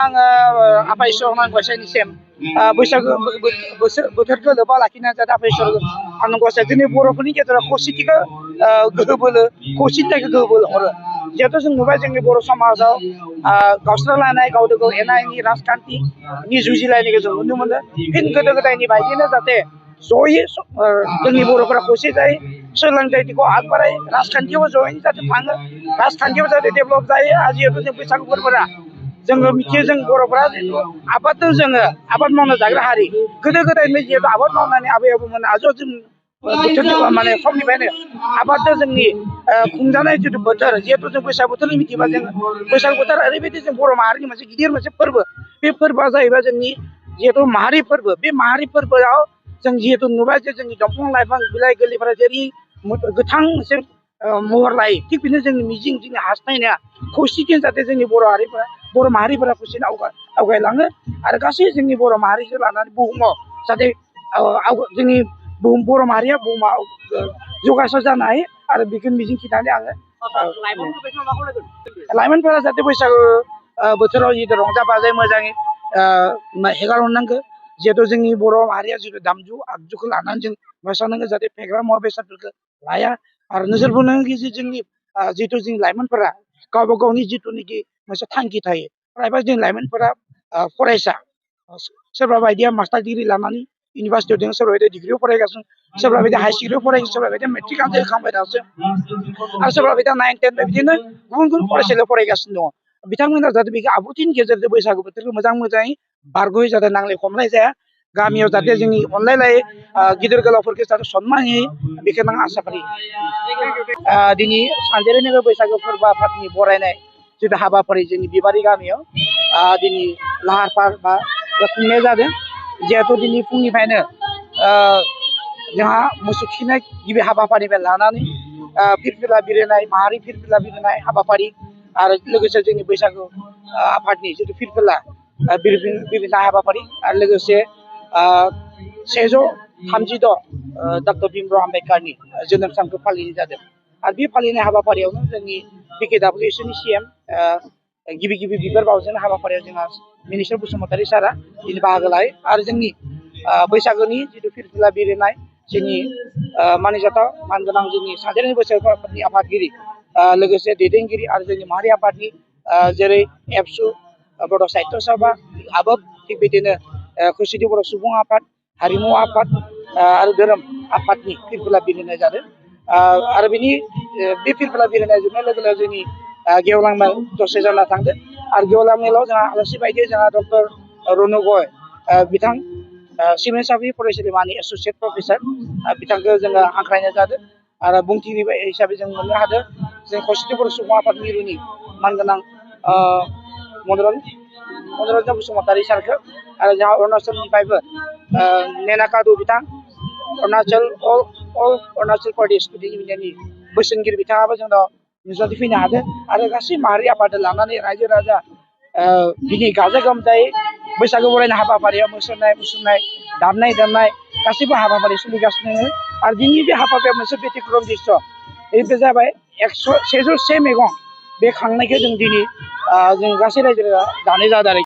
आङो आफा इसोर गसाइनिसिम बैसागो बोथोरखौ लोब्बा लाखिना जाहाथे आफा इसोर आं गसाइ जोंनि बर'फोरनि गेजेराव खौसेथिखौ गोहो बोलो खौसेथिखौ गोहो बोलो हरो। जिहेतु जों नुबाय जोंनि बर' समाजाव गावस्रालायनाय गावजों गाव एना एनि राजखान्थिनि जुजिलायनायखौ जों नुनो मोनो। फिन गोदो गोदायनि बायदिनो जाहाथे जयै जोंनि बर'फोरा खौसे जायो, सोलोंथाइखौ आगबारायो, राजखान्थियाव जयैनो जाहाथे थाङो, राजखान्थियाव जाहाथे डेभेलप जायो। आरो जिहेतु जों बैसागु फोरबोआ जोङो मिथियो जों बर'फोरा जिहेतु आबादजों जोङो आबाद मावना जाग्रा हारि। गोदो गोदायनिफ्राय जिहेतु आबाद मावनानै आबै आबौमोन आजौ जों बोथोरनि माने समनिफ्रायनो आबादजों जोंनि खुंजानाय जिथु बोथोर, जिहेतु जों बैसागु बोथोर मिथिबा जों बैसागु बोथोर ओरैबायदि जों बर' माहारिनि मोनसे गिदिर मोनसे फोरबो। बे फोरबोआ जाहैबाय जोंनि जिहेतु माहारि फोरबो। बे माहारि फोरबोआव जों जिहेतु नुबाय जे जोंनि दंफां लाइफां बिलाइ गोरलैफोरा जेरै गोथां मोनसे महर लायो, थिग बिदिनो जोंनि मिजिं जोंनि हास्थायनाया खौसेथि जाहाथे जोंनि बर' माहारिफोरा खौसेनो आवगायलाङो आरो गासै जोंनि बर' माहारिखौ लानानै बुहुमाव जाहाथे जोंनि बर' माहारिया बुहुमाव जौगासार जानो हायो आरो बेखौ मिजिं थिनानै आङो लाइमोनफोरा जाहाथे बैसागु बोथोराव जिहेतु रंजा बाजायै मोजाङै हेगार हरनांगौ। जिहेतु जोंनि बर' माहारिया जितु दामजु आगजुखौ लानानै जों मोसानांगौ, जाहाथे फेग्रा मुवा बेसादफोरखौ लाया आरो नोजोर बोनांगौ जे जोंनि जिहेतु जोंनि लाइमोनफोरा गावबा गावनि जिथुनाखि मोनसे थांखि थायो। फ्रायबा जोंनि लाइमोनफोरा फरायसा, सोरबा बायदिया मास्टार डिग्रि लानानै इउनिभार्सिटियाव दङ, सोरबा बायदिया डिग्रियाव फरायगासिनो, सोरबा बायदिया हाई सेकेन्डारियाव फरायगासिनो, सोरबा बायदिया मेट्रिक आनजाद होखांबाय दासो, आरो सोरबा बायदिया 9, 10 बिदिनो गुबुन गुबुन फरायसालियाव फरायगासिनो दङ। बिथांमोना जाहाथे बेखौ आब्रुथिनि गेजेरजों बैसागु बोथोरखौ मोजाङै बारग'यै जाहाथे नांलाय खमलाय जाया, गामियाव जाहाथे जोंनि अनलायलायै गिदिर गोलावफोरखौ जाहाथे सनमान होयो, बेखौनो आं आसा फारियो। दिनै सानजेर नोगोर बैसागु फोरबो आफादनि बरायनाय जितु हाबाफारि जोंनि बिबारि गामियाव दिनै लाहार फाहार बा खुंनाय जादों। जिहेतु दिनै फुंनिफ्रायनो जोंहा मोसौ थुखैनाय गिबि हाबाफारिनिफ्राय लानानै फिरफिला बिरहोनाय, माहारि फिरफिला बिरहोनाय हाबाफारि आरो लोगोसे जोंनि बैसागु आफादनि जितु फिरफिला बिरहोनाय हाबाफारि आरो लोगोसे 136 डक्टर भीमराव आम्बेडकारनि जोनोम सानखौ फालिनाय जादों। आरो बे फालिनाय हाबाफारियावनो जोंनि BKWSनि CM गिबि बिबार बावजेननाय हाबाफारियाव जोंहा मिनिस्टार बसुमतारी सारा दिनै बाहागो लायो। आरो जोंनि बैसागुनि जितु फिरफिला बिरहोनाय जोंनि मानिजाथाव मानगोनां जोंनि सानजेरनि बैसागु आफादनि आफादगिरि लोगोसे दैदेनगिरि आरो जोंनि माहारि आफादनि जेरै एबसु बड' साहित्य सभा आबोब, थिग बिदिनो खौसेथि बर' सुबुं आफाद, हारिमु आफाद आरो धोरोम आफादनि फिरफिला बिरहोनाय जादों। आरो बे फिरफिला बिरहोनाय जोबनाय लोगो लोगो जोंनि गेवलां मेल दसे जाना थांदों। आरो गेवलां मेलाव जोंहा आलासि बायदि जोंहा डक्टर रनु गय बिथां सिमेन्ट फरायसालिमानि एस'सियेट प्रफेसार बिथांखौ जोङो हांख्रायनाय जादों। आरो बुंथिगिरि हिसाबै जों मोननो हादों जों खौसेथि बर' सुबुं आफाद मिरुनि मानगोनां मनरन्जन बसुमतारी सारखौ, आरो जोंहा अरुणाचलनिफ्रायबो नेनाकादु बिथां अल अरुणाचल प्रदेश स्टुडेन्ट इउनियननि बोसोनगिरि बिथाङाबो जोंनाव नुजाथिफैनो हादों। आरो गासै माहारि आफादजों लानानै रायजो राजा दिनै गाजा गोमजायै बैसागु बरायनाय हाबाफारियाव मोसानाय मुसुरनाय दामनाय देनाय गासैबो हाबाफारि सोलिगासिनो दङ। आरो दिनै बे हाबाफारियाव मोनसे बेथिक्रम दृश्य, बे जाबाय 101 मैगं बे खांनायखौ जों दिनै जों गासै रायजो राजा जानाय जादों आरोखि।